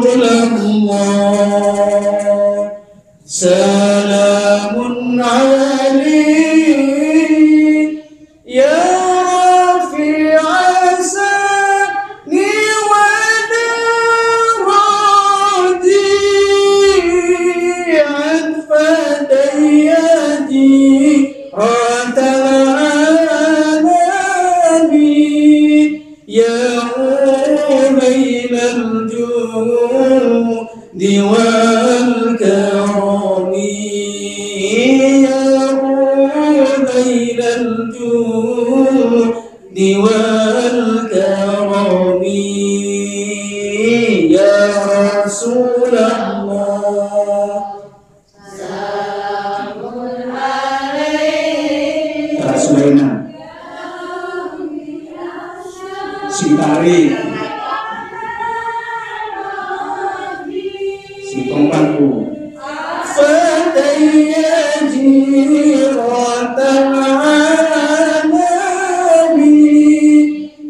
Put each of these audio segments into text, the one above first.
الله سلام عليك يا رفيع سني ودرجي عن فديتي رات العالم يا قبيل الجود والكرم يا قبيل الجود والكرم يا رسول الله سلام عليك Kak Sulaiman Sintari si kompanku Fadaya jiratan alami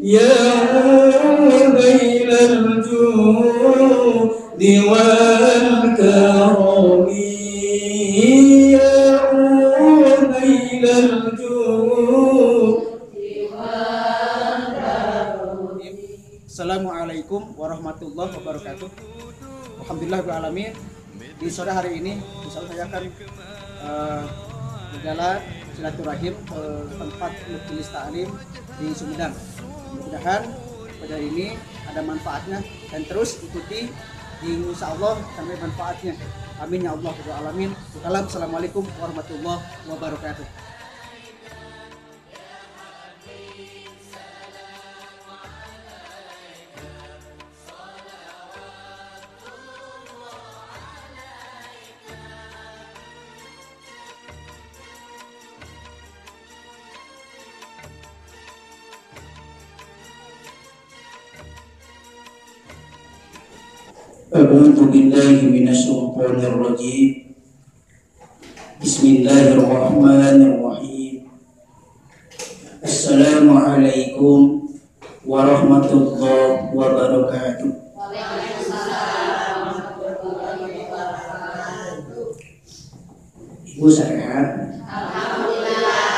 ya bailal judi wal karami ya bailal judi wal karami. Assalamualaikum warahmatullahi wabarakatuh. Alhamdulillahirrahmanirrahim. Di sore hari ini insya Allah saya akan berjalan silaturahim ke tempat majelis taklim di Sumedang. Mudah-mudahan pada ini ada manfaatnya dan terus ikuti insya Allah sampai manfaatnya. Amin ya Allah alamin. Assalamualaikum warahmatullahi wabarakatuh. A'udzu billahi minasyaitonir rajim. Bismillahirrahmanirrahim. Assalamualaikum warahmatullahi wabarakatuh. Waalaikumsalam warahmatullahi wabarakatuh. Ibu sehat? Alhamdulillah.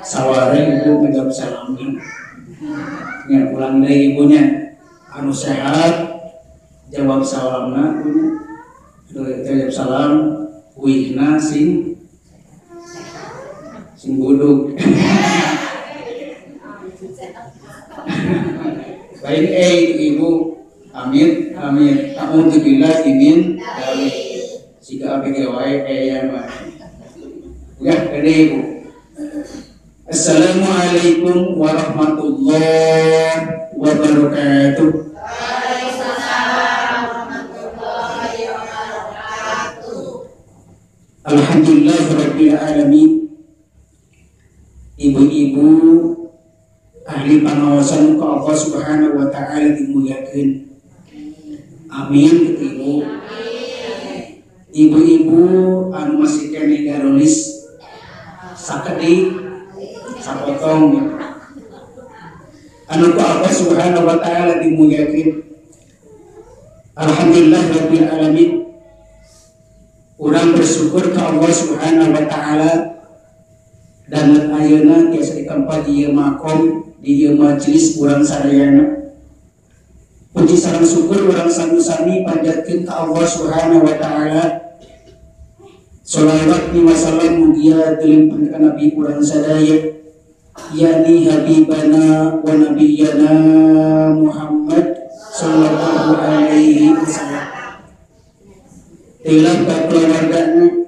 Saware ibu menjawab salamnya. Ingat pulang dari ibunya. Anu sehat jawab salamna punya jawab salam wihna sing buduk baik ibu amin amin alhamdulillah imin dari jika apik wae ya mah ya gede ibu. Assalamualaikum warahmatullahi wabarakatuh. Alhamdulillahirabbil alamin. Ibu-ibu ahli pangawasan ke Allah Subhanahu wa taala dimuliakeun. Amin ibu. Ibu-ibu anu masih kene garolis sakedi sapotong anu ku Allah Subhanahu wa taala dimuliakeun. Alhamdulillahirabbil alamin. Urang bersyukur ke Allah Subhanahu wa taala dan ayeuna tiasa ditempat di ieu makom di ieu majelis urang sadayana. Puji sareng syukur urang sami-sami panjatkeun ka Allah Subhanahu wa taala. Shalawat wa salam mugia teuleupkeun ka nabi urang sadaya yakni habibana wa nabiyyana Muhammad sallallahu alaihi wasallam. Tilang ke keluarganya,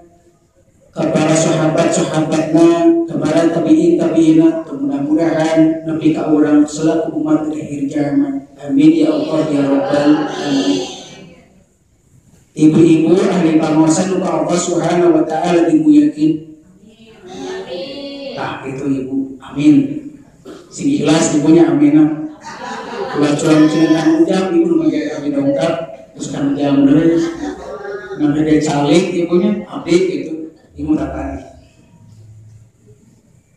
ke para sahabat-sahabatnya, ke para tabi'in-tabi'ina, mudah-mudahan Nabi ka urang selaku umat akhir zaman. Amin ya Allah ya Rabbal alamin. Ibu-ibu ahli pangawasan ka Allah Subhanahu wa taala dimuliakeun. Tah itu ibu. Amin. Sing ikhlas ibunya amin. Kula curang cenah ujang ibu mangga amin dongkap terus kan jam deui. Namanya dia calik ibunya, abdi itu ibu datang.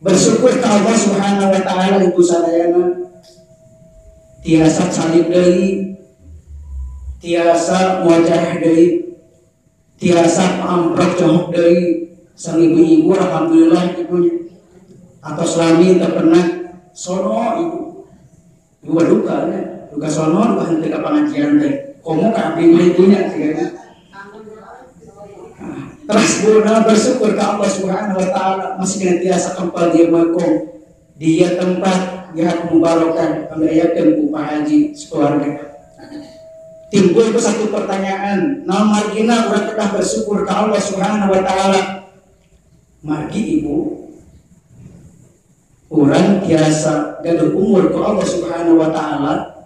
Bersyukur ke Allah Subhanahu wa taala ibu sadayana tiasa salib deui, tiasa wajah deui, tiasa amprok jongkok deui sang ibu-ibu. Alhamdulillah ibunya atau selami tak pernah sono ibu duka ya, duka sono duka henteu ka pengajian teh komo ka abdi ibunya sih. Terus bersyukur ke Allah Subhanahu wa taala masih dengan tiasa kempal dia makom dia tempat dia mubarakah amdayakeun ku Pak Haji sekeluarga. Timbul itu satu pertanyaan, naon margina urang kedah bersyukur ke Allah Subhanahu wa taala. Margi ibu urang tiasa gaduh umur ku Allah Subhanahu wa taala,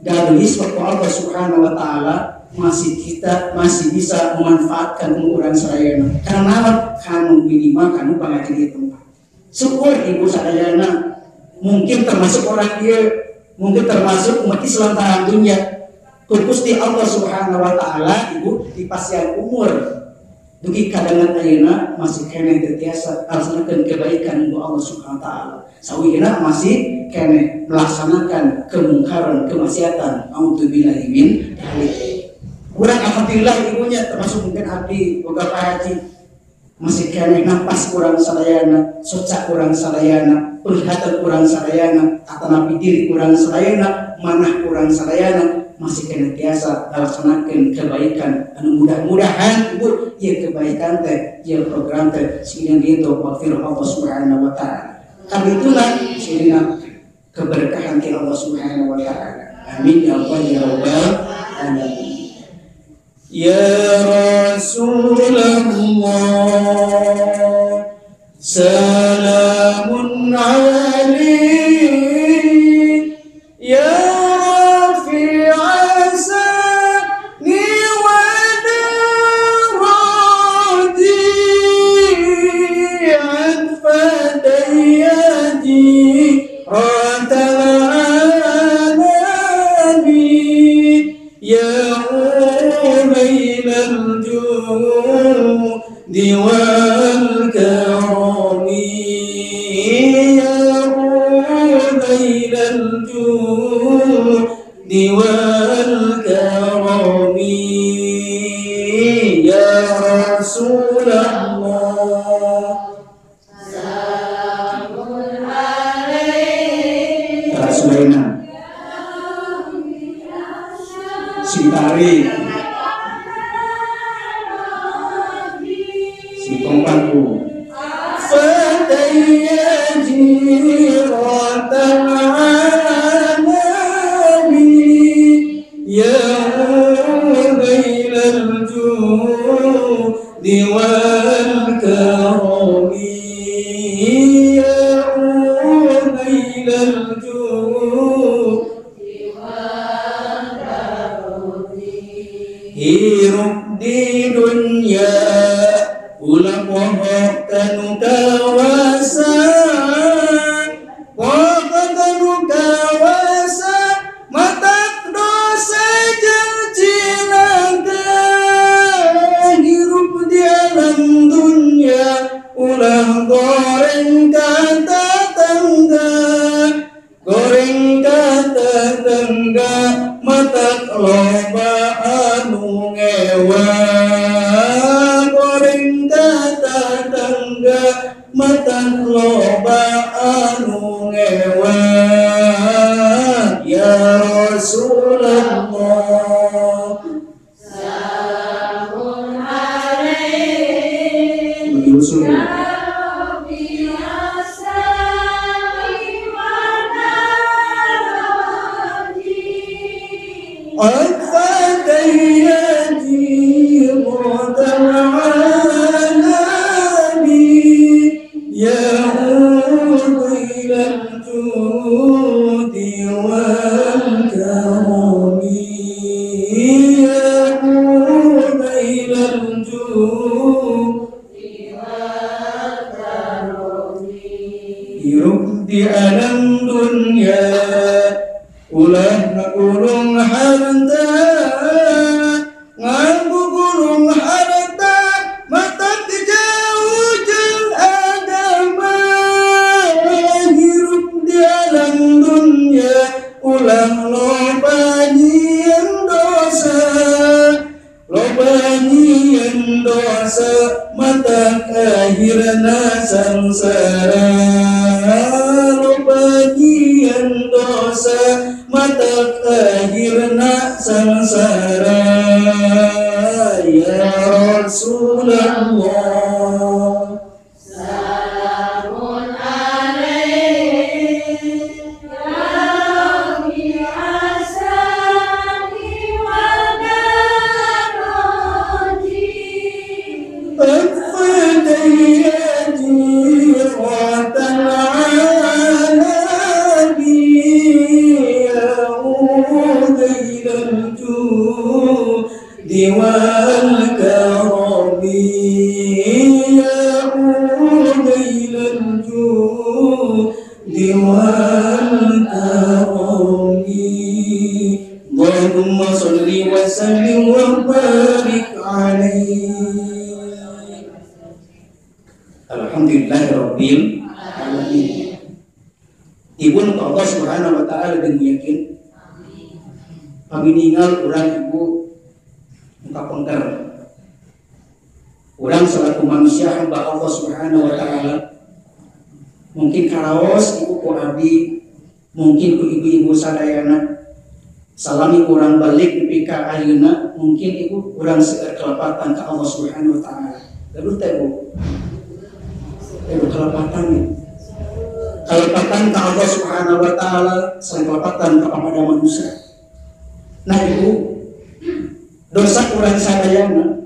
gaduh iswa ku Allah Subhanahu wa taala, masih bisa memanfaatkan umuran sadayana. Karena kanu minimal kanu pangaji di tempat. Syukur ibu sadayana, mungkin termasuk orang dia, mungkin termasuk umat Islam tanah dunia. Gusti Allah Subhanahu wa taala ibu di pasian umur. Dugi kadangan ayeuna masih kene teu tiasa ngalaksanakeun kebaikan ku Allah Subhanahu wa taala. Sawieuna masih kene melaksanakan kemungkaran, kemaksiatan. Auzubillahi min dzalik. Kurang alhamdulillah ibunya termasuk mungkin abdi boga Pak Haji masih kene napas kurang sadayana, soca kurang sadayana, penglihatan kurang sadayana, atanapi diri kurang sadayana, manah kurang sadayana, masih kene tiasa ngalaksanakeun kebaikan. Anu mudah-mudahan ibu ieu kebaikan teh, ieu program teh sieun gitu wafir Allah Subhanahu wa taala. Kabitulah sieun keberkahan ti Allah Subhanahu wa taala. Amin ya Allah ya rabbal alamin. Ya Rasulullah salamun alaik ya rafi'a sani wa darati anfa dayati ratal alami ya diwal karami ya ubailal diwal karami ya Rasulullah salamun alaik Rasulina Sintari Kompangku Fataya jiratan alami ya bailal judi wal karami ya bailal judi wal karami hirup di dunia ulang wahakanu kawasan wahakanu kawasan matak dosa jelcilakan hirup di alam dunia ulang goreng kata tangga goreng kata tangga matak loba anu ngewa matan loba anu ngewa ya Rasulullah salamun alaik ya Rabbi asali wa narati al-fatayati dosa mata akhirna samsara bagian dosa mata akhirna samsara ya Rasulullah. Allahumma salli wa sallim wa barik alaihi. Alhamdulillahirabbil alamin. Ibu nu Allah Subhanahu wa taala jeung yakin. Kami ninggal urang ibu muka pengker. Urang selaku manusia hamba Allah Subhanahu wa taala. Mungkin karaos ibu ku abdi, mungkin ku ibu-ibu sadayana. Salami kurang balik pika ayeuna, mungkin ibu kurang seueur kelepatan ka Allah Subhanahu wa taala. Lalu teh Bu. Kelepatan ya. Kelepatan ka Allah Subhanahu wa taala, selain kelepatan kepada manusia. Nah ibu, dosa kurang sadayana,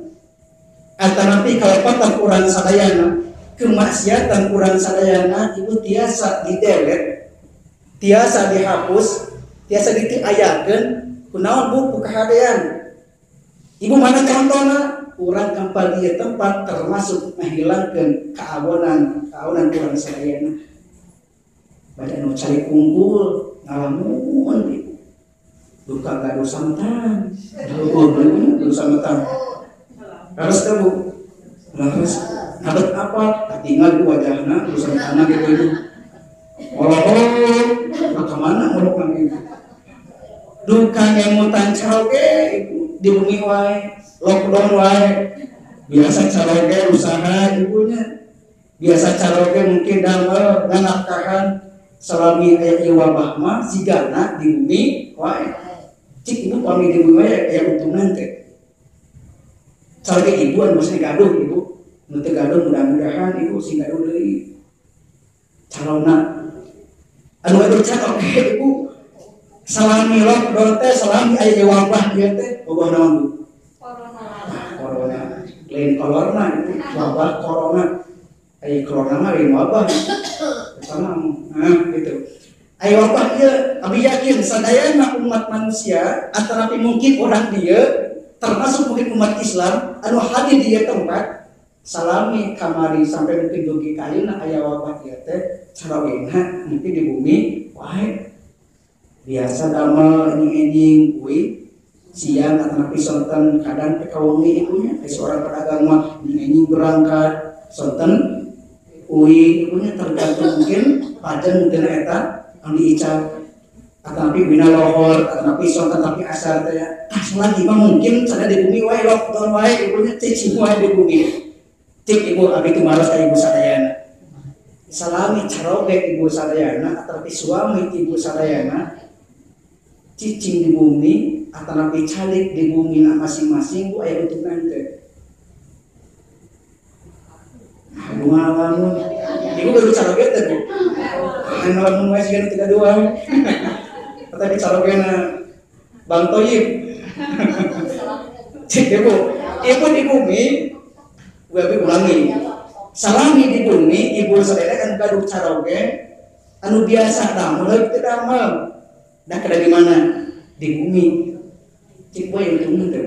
alternatif kelepatan kurang sadayana, kemaksiatan kurang sadayana, ibu tiasa didelete, tiasa dihapus. Biasa diayakeun kunaon Bu kahadean. Ibu mana contohna? Urang kampal ieu tempat termasuk menghilangkeun keabonan urang sadayana. Bade anu cari kumpul ngalamun ibu. Duka gaduh santan. Gaduh santan. Harus teh Bu. Harus abet apa? Tinggal di wajahna duh santana gitu. Oh, kemana muluk lagi? Duka ngemutan caroge di bumi wae, lockdown wae. Biasa caroge usaha ibunya. Biasa caroge mungkin damel nganafkahan selami aya ieu wabah mah sigana di bumi wae. Cik ibu pami di bumi wae aya untungan teh. Caroge ibu anu geus gaduh ibu. Nu teu gaduh mudah-mudahan ibu sing gaduh deui. Carona anu gaduh caroge ibu. Salami lockdown teh salami aya wabah ieu teh wabah naon Bu? Corona. Lain corona itu wabah corona. Aya corona mah lain wabah. Sama gitu. Aya wabah ieu abi yakin sadayana umat manusia antara mungkin orang dia termasuk mungkin umat Islam anu hadir di ieu tempat salami kamari sampai mungkin dugi kayeuna aya wabah ieu teh carawena mungkin di bumi wae. Biasa damel enjing-enjing kuy siang atau sonten kadang pekawengi ibunya seorang pedagang mah enjing berangkat sonten kuy ibunya tergantung mungkin pajen mungkin eta anu diicap tapi bina lohor tapi sonten tapi asar teh lagi mah mungkin sada di bumi wae lockdown wae ibunya cicing wae di bumi cik ibu abi tumaros ka ibu sadayana salami caroge ibu sadayana atau suami ibu sadayana cicing di bumi atau nabi calik di bumi masing-masing Bu aya untungan teh. Aduh ngalamun. Ibu baru caroge teh Bu. Anu lamun wae siga tiga dua. Tapi carogena Bang Toyib. Cik Ibu, ibu di bumi gue ulangi. Salami di bumi ibu sadaya kan gaduh caroge anu biasa damel teu damel. Nah kada di mana? Di bumi. Cik boy untungna teh.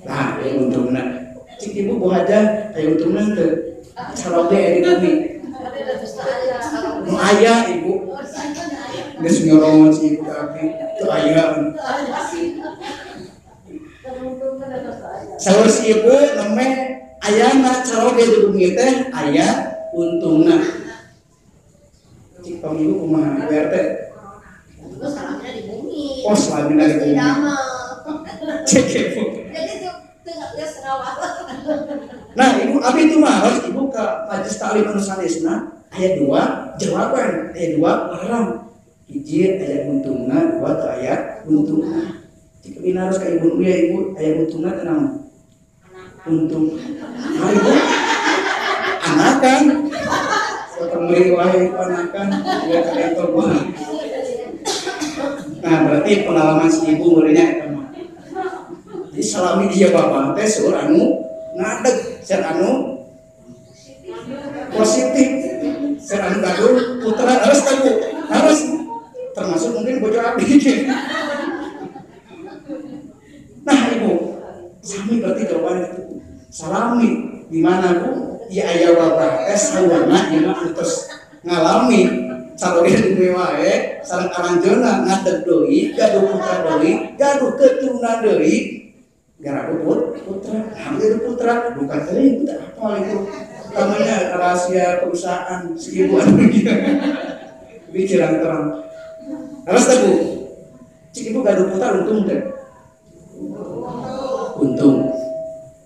Nah, aya untungna. Cik ibu Bu Haja aya untungna teh. Caroge di bumi. Nu aya ibu. Geus nyorong si ibu ka abi. Teu aya. Saur si ibu neme ayana caroge di bumi teh aya untungna. Cik pamilu kumaha BRT? Itu salamnya di bumi. Oh, salamnya di bumi. Cek ibu. Jadi itu abi itu mah harus ibu ke majelis taklim anu sanesna aya 2 jawaban, aya 2 larang. Hiji aya untungna, 2 teu aya untungna. Jika ini harus ka ibu ya ibu aya untungna teu naon? Untung. Nah ibu anakan. Ketemu wae anakan ya ka itu mah. Nah berarti pengalaman si ibu muridnya eta mah. Jadi salami dia bapak teh seueur anu ngadeg, seueur anu positif, seueur anu gaduh putra harus tahu, harus termasuk mungkin bojo abdi. Nah ibu, sami berarti jawaban itu. Salami di mana Bu? Ya aya wabah teh sawana ieu mah terus ngalami salori duwe wae sareng aranjeunna ngadeg deui, gaduh putra deui, gaduh keturunan deui. Gara putra, hampir putra, bukan teuing teh apa itu. Namanya rahasia perusahaan si ibu anu gitu. Bicara terang. Harus tahu. Cik ibu gaduh putra untung teh. Untung.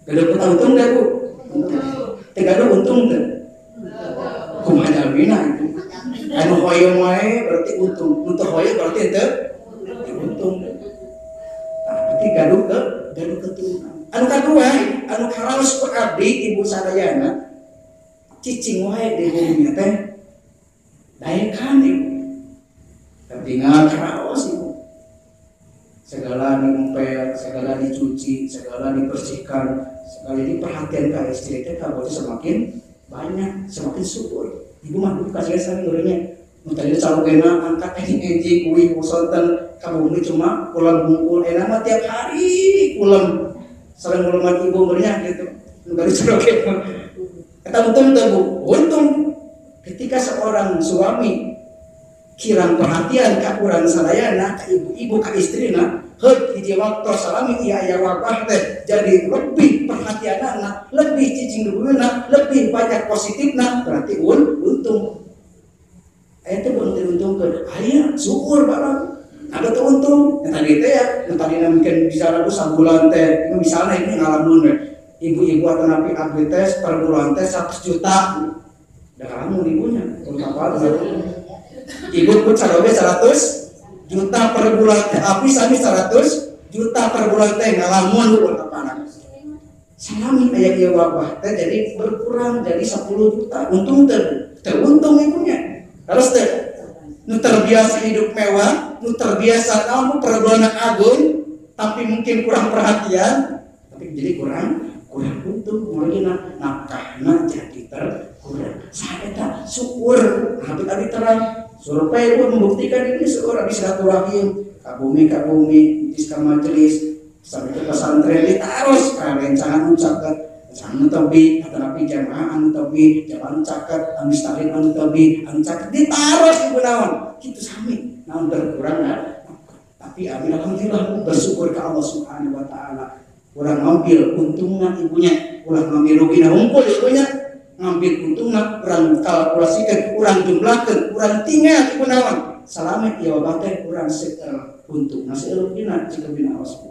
Gaduh putra untung teh Bu. Teh gaduh untung teh. Kumaha jalmina itu. Anu hoyong wae berarti untung. Mun teu hoyong berarti teu untung. Berarti gaduh keturunan. Anu kadua, anu karaos ku abdi ibu sadayana cicing wae di bumi teh daekan ibu. Tinggal karaos ibu. Segala diompel, segala dicuci, segala dibersihkan, segala diperhatian ka istri teh ka semakin banyak, semakin subur. Ibu mah kasih sami urangnya. Mun tadi calogena angkat enjing kuwi kusonten kabumi cuma ulam bungkul mah tiap hari ulam sareng uluman ibu meureunnya gitu baru ceroke eta untung teh Bu. Untung ketika seorang suami kirang perhatian ka urang sadayana ka ibu-ibu ka istrina heut hiji waktu salami ieu aya wabah teh jadi lebih perhatianna, lebih cicing duweuna, lebih banyak positifna berarti untung. Itu belum diuntungkan, ayah syukur barang. Ada tuh untung, yang tadi teh ya, yang tadi mungkin bisa lalu sebulan teh, misalnya ini ngalamun ibu-ibu atau nabi abdi teh per bulan teh 100 juta, udah ngalamun ibunya, kalau apa tuh? Ibu pun sadobe 100 juta per bulan teh, abdi sami 100 juta per bulan teh ngalamun buat apa anak? Salami ayah wabah teh jadi berkurang jadi 10 juta, untung teruntung ibunya. Harus teh, nu terbiasa hidup mewah, nu terbiasa kamu perbulan agung, tapi mungkin kurang perhatian, tapi jadi kurang untung, mulanya nafkahna jadi terkurang. Saya tak syukur, habis tadi terang, survei pun membuktikan ini seorang bisa silaturahim, kabumi, bis ka majelis, sampai ke pesantren ditaros, rencangan ucapkan. Anu tobi, atau nabi jamaah anu tobi, jamaah anu caket, anu stalin anu tobi, anu caket ditaros ibu naon, gitu sami, naon berkurang kan? Tapi alhamdulillah bersyukur ke Allah Subhanahu Wa Taala. Orang ngambil untungnya ibunya, orang ngambil ruginya ngumpul ibunya, ngambil untungnya, orang kalkulasikan, orang jumlahkan, orang tinggal ibu naon. Salamet ya wabateh, orang seker untung, nasi ruginya jika bina awas.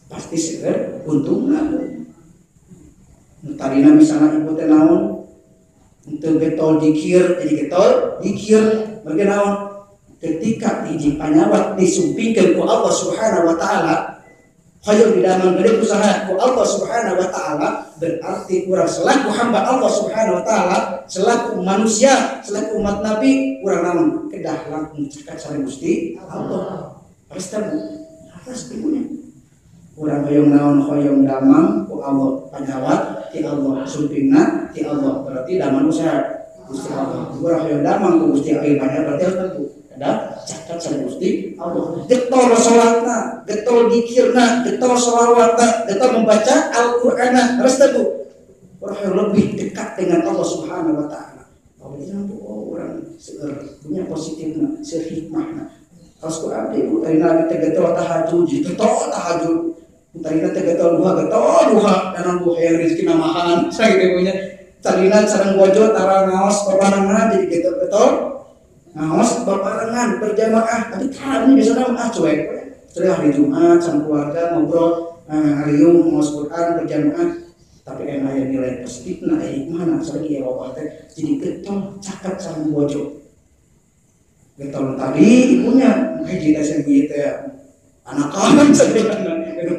Pasti seger untungna. Tadina misalnya ibu teh naon untuk getol dikir jadi getol dikir bagaimana naon ketika hiji panyawat disumpingkeun ku Allah Subhanahu wa taala hayang didaman gede usaha ku Allah Subhanahu wa taala berarti urang selaku hamba Allah Subhanahu wa taala selaku manusia selaku umat Nabi urang naon kedah langsung cekat sareng Gusti Allah. Harus tahu harus ibunya. Urang hoyong damang ku Allah panyawat ti Allah sumpingna ti Allah berarti damang usaha Gusti Allah. Urang hoyong damang ku Gusti Allah berarti tentu ada catat sareng Gusti Allah. Getol salatna, getol zikirna, getol shalawatna, getol membaca Al-Qur'an harus tahu. Urang lebih dekat dengan Allah Subhanahu wa taala. Orang seueur punya positifna, seueur hikmahna. Harus ku abdi ibu tadi nabi teh getol tahajud, getol tahajud. Tarina teh getol duha dan bu hayang rezeki namahan sakitu punya tarina sareng bojo tara ngaos barengan jadi getol ngaos barengan berjamaah tapi kami biasana mah cuek hari Jumat sama keluarga ngobrol ngariung ngaos Quran berjamaah tapi enak ya nilai positif nah hikmah selagi ya bapak teh jadi getol cakat sareng bojo getol tadi ibunya hiji teh sing anak kawan sedang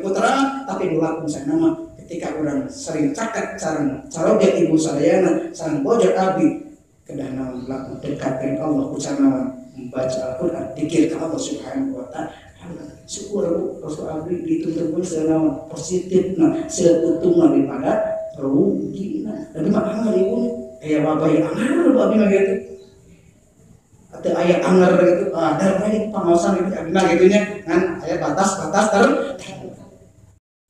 putra tapi berlaku nama ketika orang sering cakat sareng dia ibu sadayana sareng bojo abi kedah naon berlaku dekat dengan Allah ucapna membaca Al-Qur'an dikir ka Allah Subhanahu wa taala syukur Rasul abdi dituntut pun selama positif seutuhnya daripada rugi tapi mah anggar ibu kayak bapak yang anggar bapak mah gitu atau ayah anggar gitu ada banyak pengawasan gitu abdi mah gitunya kan ayah batas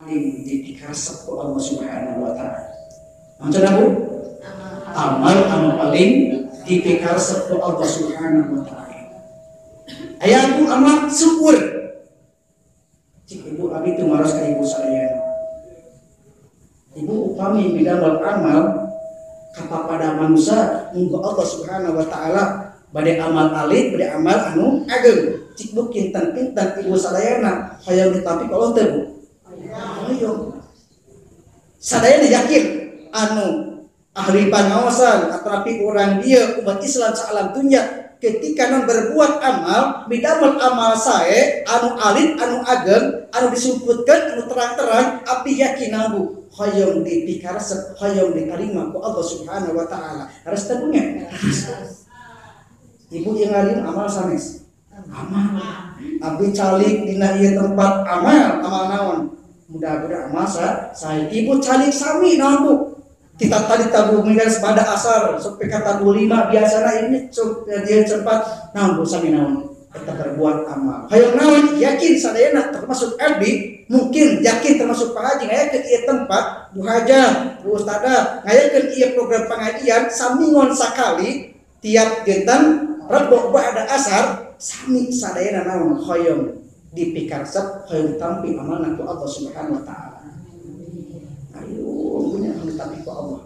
dikasih ke Allah Subhanahu wa taala macam apa amal paling dikasih ke Allah Subhanahu wa taala ayah aku amal syukur cik ibu abi itu maros ke ibu saya ibu upami bidang amal kepada manusia munggu Allah Subhanahu wa taala bade amal alit bade amal anu ageng cik bu kintan ibu sadayana hayang ditapi kalau teu bu hayang sadayana yakin anu ahli pangawasan atrapi orang dia umat Islam saalam dunya ketika non berbuat amal bidamel amal sae anu alit anu ageng anu disebutkan anu terang-terang abdi yakin ambu hoyong dipikaresep hoyong diterima ku Allah Subhanahu wa taala harus tebunya ibu yang ngarim amal sanes amal abdi calik dina ieu tempat amal naon mudah-mudahan amal saya ibu calik sami naon bu kita tadi tabu mengas pada asar sampai kata 25 biasanya ini dia cepat naon sami naon kita berbuat amal hayang naon yakin sadayana termasuk abdi mungkin yakin termasuk pengaji ngayakeun ieu tempat Bu Haja Bu Ustada ngayakeun ieu program pengajian samingon sakali tiap dinten Rebo ba'da asar sami sadayana naon hayang dipikarsep hayang tampi amanah ku Allah Subhanahu wa taala punya tapi ku Allah.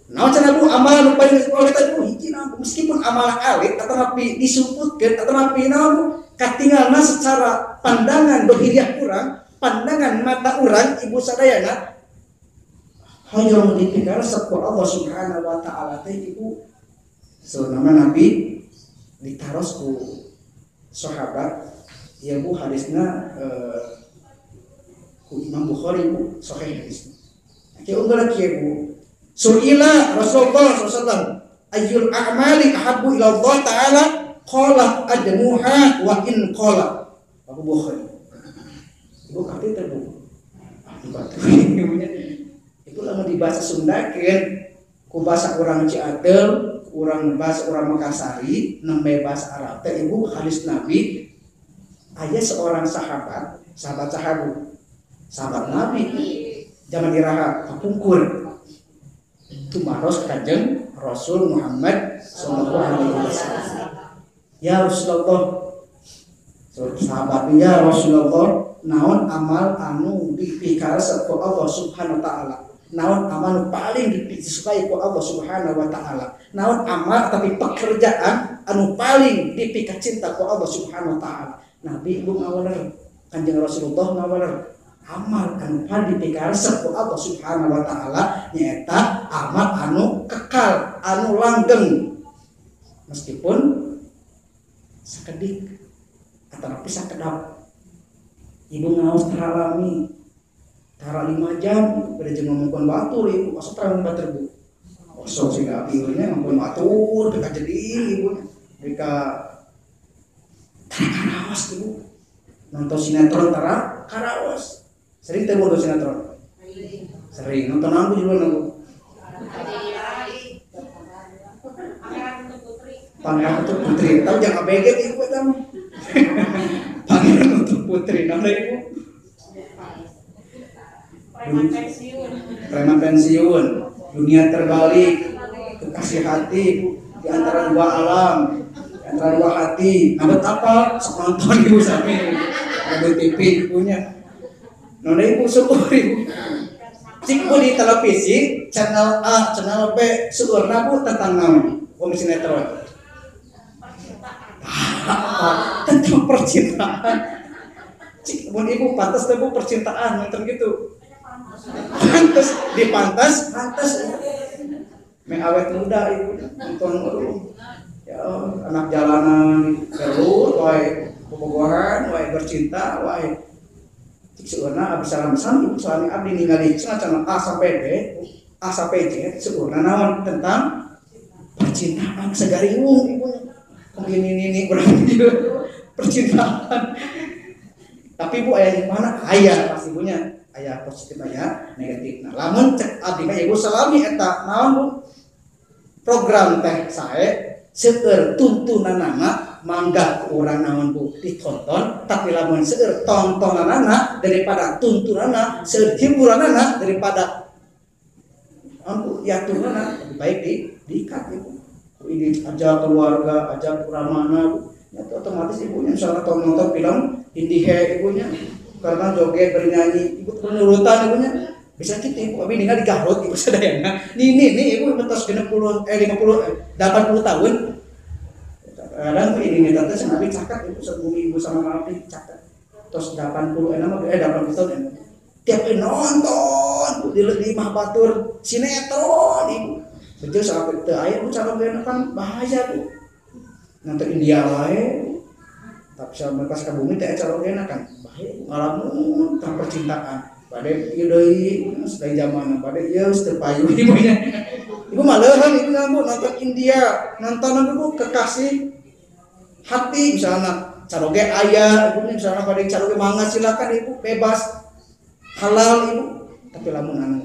Nah, cenah bu amalan nu paling oleh tadi hiji meskipun amalan alit atau napi disebutkeun atau napi naon katingalna secara pandangan dohiriah urang, pandangan mata urang ibu sadayana hayang dipikaresep ku Allah Subhanahu wa taala teh ibu. So nama Nabi ditaros ku sahabat ya bu hadisna ku Imam Bukhari bu sahih hadisnya. Kaya unggal kieu bu. Su'ila Rasulullah SAW ayyul a'mali ahabbu ila Allah ta'ala qala admuha wa in qala Abu Bukhari. Ibu kata itu bu. Itu lama dibahasa Sundakeun ku bahasa orang Ciatel, orang bahasa orang Makassari, nembe bahasa Arab teh ibu hadis Nabi aya seorang sahabat Nabi zaman diraha kapungkur itu maros kanjeng Rasul Muhammad sallallahu alaihi wasallam ya Rasulullah sahabatnya Rasulullah naon amal anu dipikaresep ku Allah Subhanahu wa taala naon amal paling disukai ku Allah Subhanahu wa taala naon amal tapi pekerjaan anu paling dipika cinta ku Allah Subhanahu wa taala Nabi ibu ngawaler kanjeng Rasulullah ngawaler amal anu paling dipikaresep ku Allah Subhanahu wa taala nyaeta amal anu kekal anu langgeng meskipun sakedik atau sakedap ibu ngaos teralami tara 5 jam pada jeung ngomongkeun batur ibu masuk terang batur bu sok siga ibunya ngomongkeun batur ka jeding ibunya mereka karawas ibu nonton sinetron tara karawas sering teh nonton sinetron sering nonton aku juga nonton Pangeran untuk Putri tahu jangan beget ibu tahu Pangeran untuk Putri nama ibu preman pensiun dunia terbalik kekasih hati di antara dua alam di antara dua hati nabet apa nonton ibu sami ada TV ibunya nona ibu syukur ibu cik bu di televisi channel A channel B syukur nabu tentang naon komisi sinetron tentang percintaan cik bu ibu pantas bu percintaan nonton gitu pantes dipantas pantes me awet muda ibu nonton ya anak jalanan terus wae bobogohan wae bercinta wae seurna abis salam-salam ibu soalnya abdi ningali cenah A sampai D A sampai Z seurna naon tentang percintaan segariung ibunya ini berarti percintaan. Tapi Bu aya di mana? Aya pasti ibunya. Aya positif aya negatif. Nah, lamun cek abdi mah ibu salami eta naon Bu? Program teh sae seueur tuntunanana mangga urang naon Bu ditonton, tapi lamun seueur tontonanana daripada tuntunanana, seueur hiburanana daripada ampu yatunana lebih baik diikat ibu. Ini ajak keluarga, ajak kuramana, ya otomatis ibunya misalnya nonton film indie ibunya karena joget bernyanyi, ibu penurutan ibunya bisa gitu ibu, tapi nggak digarut ibu sadayana. Nih ibu betos 80 80 tahun. Kadang tuh ini tante sengaja cakat ibu sebumi ibu sama maafin cakat. Terus 80 tahun tiap nonton di mah batur sinetron ibu. Betul sampai teu aya bu calon kan bahaya bu. Nanti India wae. Tapi sama pas ka bumi teh calon kan bahaya ngalamun tentang percintaan. Bade ieu deui sedaya zaman bade ieu teu payu ibunya. Ibu maleuhan ibu nonton India, nonton dulu kekasih hati misalnya caroge aya ibunya misalnya bade caroge mangga silakan ibu bebas halal ibu. Tapi lamun anu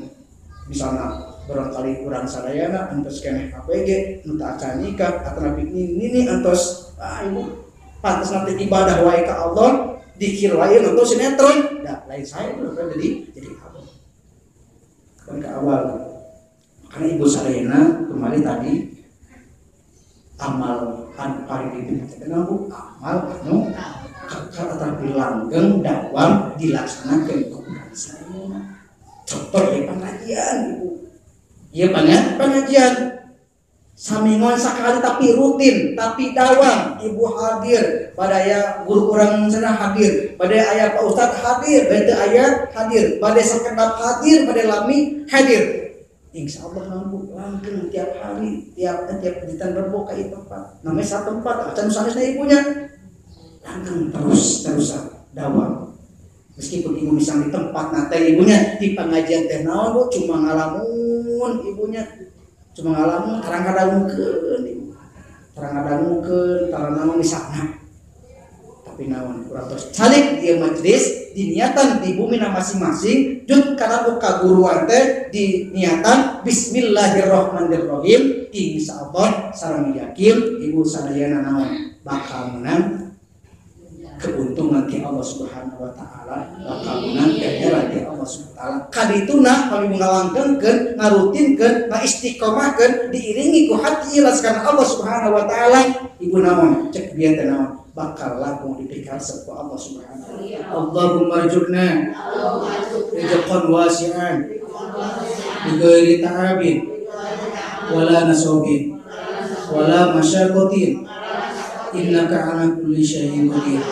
misalnya barangkali kurang sadayana antos keneh APG entah acan nikah atau nabi ini antos ibu pantas nanti ibadah wae ka Allah dikir wae nonton sinetron dah lain saya itu jadi awal kan ke awal karena ibu sadayana kembali tadi amal anu paling dipimpin Bu amal anu kakak tapi langgeng dakwam dilaksanakan kurang sadayana contoh ya pengajian ibu. Iya pengajian samingon sakali tapi rutin tapi dawam ibu hadir pada ya guru orang sana hadir pada ayah Pak Ustadz hadir pada ayah hadir pada sekedap hadir pada lami hadir insya Allah mampu langgeng tiap hari tiap editan rebo kayak tempat namanya satu tempat acan sanesnya ibunya langgeng terus dawam. Meskipun ibu misalnya di tempat nate ibunya di pengajian teh naon Bu cuma ngalamun ibunya cuma ngalamun tarang-kadangkeun tarang misalnya tapi naon kurang terus calik dia majelis diniatan di bumi masing-masing jut kana buka guruan teh di niatan bismillahirrahmanirrahim insyaallah sareng yakin ibu sadayana naon bakal menang keuntungan di Allah Subhanahu wa taala bakal menang ganjaran di Allah Subhanahu wa taala kadituna kami mengalangkeun ngarutinkeun istiqomahkeun diiringi ku hati ikhlas karena Allah Subhanahu wa taala ibu naon cek bieu teh naon bakal langsung dipikar ku Allah Subhanahu wa taala Allahumma rzuqna rizqan wasi'an bi ghairi ta'abin wala nasabin wala masyaqqatin innaka ala kulli syai'in qadir.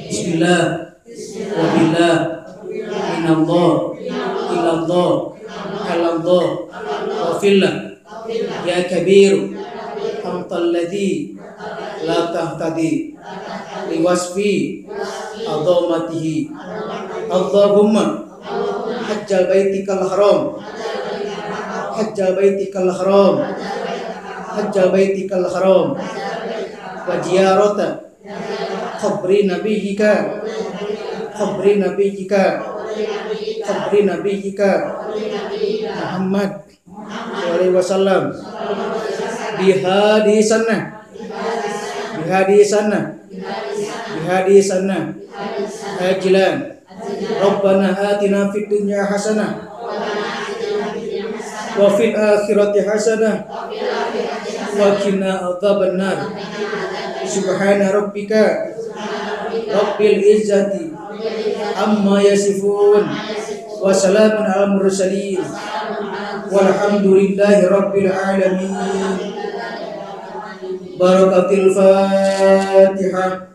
Bismillah wabillah minallah ilallah alallah wafillah ya kabir amtal ladhi la tahtadi liwasfi adhamatihi Allahumma hajjal baitikal haram hajjal baitikal haram hajjal baitikal haram wa ziyarata qabri nabiyyika Muhammad sallallahu wasallam bihadi sana ajilan Rabbana atina fid dunya hasanah wa fil akhirati hasanah wa qina adzabannar subhana rabbika rabbil izzati amma yasifun wa salamun alal mursalin walhamdulillahi rabbil alamin. Barakatil Fatihah.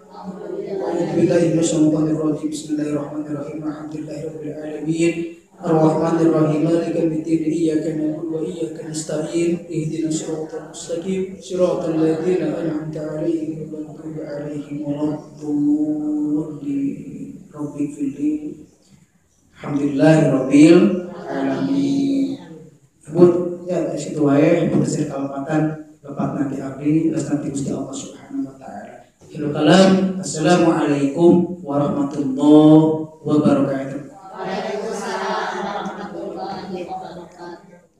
Bismillahirrahmanirrahim. Alhamdulillahirabbil alamin. Ar-Rahmanir-Rahim Maliki yaumiddin Iyyaka na'budu wa iyyaka nasta'in Ihdinas siratal mustaqim Siratal ladzina an'amta 'alaihim ghairil maghdubi 'alaihim waladdallin Rabbil fili Alhamdulillahirabbil alamin. Ibu ya dari situ wae bersih kalepatan Bapak nanti abdi nanti Gusti Allah Subhanahu wa taala. Akhirul kalam. Assalamualaikum warahmatullahi wabarakatuh. Waalaikumsalam warahmatullahi wabarakatuh.